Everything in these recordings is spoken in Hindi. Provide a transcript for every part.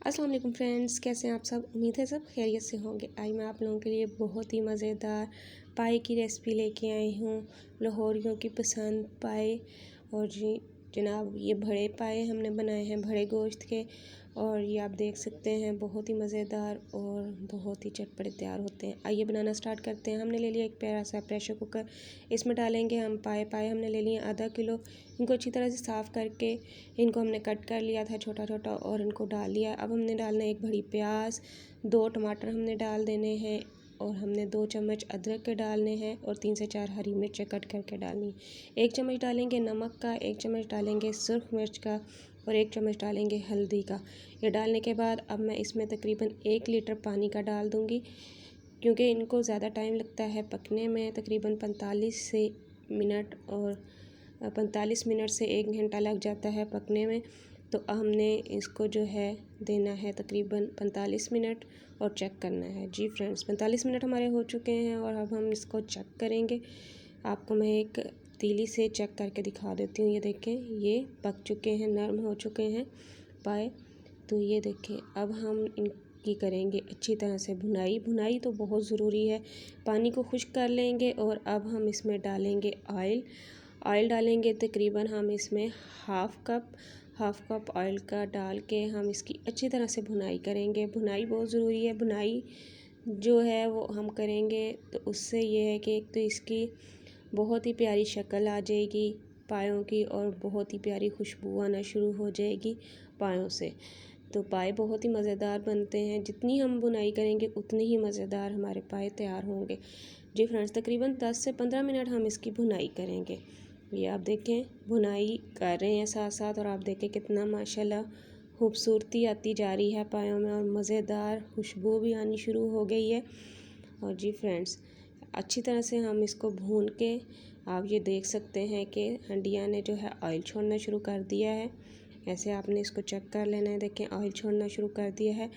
अस्सलाम वालेकुम फ्रेंड्स, कैसे हैं आप सब। उम्मीद है सब खैरियत से होंगे। आज मैं आप लोगों के लिए बहुत ही मज़ेदार पाए की रेसिपी लेके आई हूँ। लाहौरियों की पसंद पाए। और जी जनाब, ये बड़े पाए हमने बनाए हैं बड़े गोश्त के। और ये आप देख सकते हैं बहुत ही मज़ेदार और बहुत ही चटपटे तैयार होते हैं। आइए बनाना स्टार्ट करते हैं। हमने ले लिया एक प्यारा सा प्रेशर कुकर। इसमें डालेंगे हम पाए हमने ले लिए आधा किलो। इनको अच्छी तरह से साफ़ करके इनको हमने कट कर लिया था छोटा छोटा और इनको डाल लिया। अब हमने डालना है एक बड़ी प्याज, 2 टमाटर हमने डाल देने हैं और हमने 2 चम्मच अदरक के डालने हैं और 3 से 4 हरी मिर्च कट करके डालनी है। 1 चम्मच डालेंगे नमक का, 1 चम्मच डालेंगे सुरख मिर्च का और 1 चम्मच डालेंगे हल्दी का। ये डालने के बाद अब मैं इसमें तकरीबन 1 लीटर पानी का डाल दूँगी, क्योंकि इनको ज़्यादा टाइम लगता है पकने में, तकरीबन 45 मिनट से 1 घंटा लग जाता है पकने में। तो हमने इसको जो है देना है तकरीबन 45 मिनट और चेक करना है। जी फ्रेंड्स, 45 मिनट हमारे हो चुके हैं और अब हम इसको चेक करेंगे। आपको मैं एक तीली से चेक करके दिखा देती हूँ। ये देखें, ये पक चुके हैं, नरम हो चुके हैं पाए। तो ये देखें, अब हम इनकी करेंगे अच्छी तरह से भुनाई तो बहुत ज़रूरी है। पानी को खुश्क कर लेंगे और अब हम इसमें डालेंगे ऑयल डालेंगे। तकरीबन हम इसमें हाफ़ कप ऑयल का डाल के हम इसकी अच्छी तरह से भुनाई करेंगे। भुनाई बहुत ज़रूरी है। भुनाई जो है वो हम करेंगे तो उससे ये है कि एक तो इसकी बहुत ही प्यारी शक्ल आ जाएगी पायों की और बहुत ही प्यारी खुशबू आना शुरू हो जाएगी पायों से। तो पाए बहुत ही मज़ेदार बनते हैं। जितनी हम बुनाई करेंगे उतनी ही मज़ेदार हमारे पाए तैयार होंगे। जी फ्रेंड्स, तकरीबन 10 से 15 मिनट हम इसकी भुनाई करेंगे। ये आप देखें, भुनाई कर रहे हैं साथ साथ और आप देखें कितना माशाल्लाह खूबसूरती आती जा रही है पायों में और मज़ेदार खुशबू भी आनी शुरू हो गई है। और जी फ्रेंड्स, अच्छी तरह से हम इसको भून के आप ये देख सकते हैं कि हंडिया ने जो है ऑयल छोड़ना शुरू कर दिया है। ऐसे आपने इसको चेक कर लेना है। देखें, ऑयल छोड़ना शुरू कर दिया है।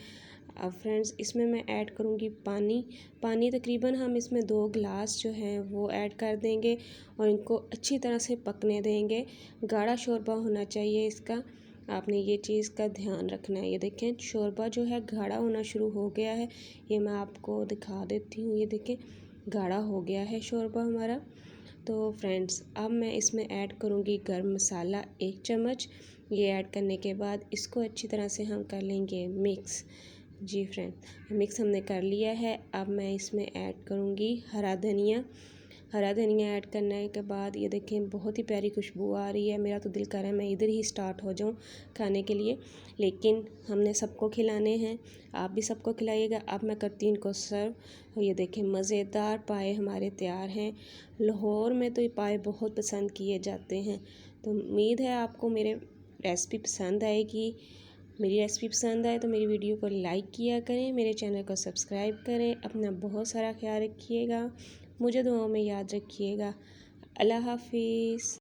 अब फ्रेंड्स, इसमें मैं ऐड करूँगी पानी तकरीबन हम इसमें 2 गिलास जो हैं वो ऐड कर देंगे और इनको अच्छी तरह से पकने देंगे। गाढ़ा शोरबा होना चाहिए इसका, आपने ये चीज़ का ध्यान रखना है। ये देखें, शोरबा जो है गाढ़ा होना शुरू हो गया है। ये मैं आपको दिखा देती हूँ। ये देखें, गाढ़ा हो गया है शोरबा हमारा। तो फ्रेंड्स, अब मैं इसमें ऐड करूँगी गरम मसाला 1 चम्मच। ये ऐड करने के बाद इसको अच्छी तरह से हम कर लेंगे मिक्स। जी फ्रेंड, मिक्स हमने कर लिया है। अब मैं इसमें ऐड करूँगी हरा धनिया ऐड करने के बाद ये देखें बहुत ही प्यारी खुशबू आ रही है। मेरा तो दिल कर रहा है मैं इधर ही स्टार्ट हो जाऊँ खाने के लिए, लेकिन हमने सबको खिलाने हैं, आप भी सबको खिलाइएगा। अब मैं करती हूँ इनको सर्व। ये देखें, मज़ेदार पाए हमारे तैयार हैं। लाहौर में तो ये पाए बहुत पसंद किए जाते हैं। तो उम्मीद है आपको मेरी रेसिपी पसंद आएगी। मेरी रेसिपी पसंद आए तो मेरी वीडियो को लाइक किया करें, मेरे चैनल को सब्सक्राइब करें। अपना बहुत सारा ख्याल रखिएगा, मुझे दुआओं में याद रखिएगा। अल्लाह हाफिज़।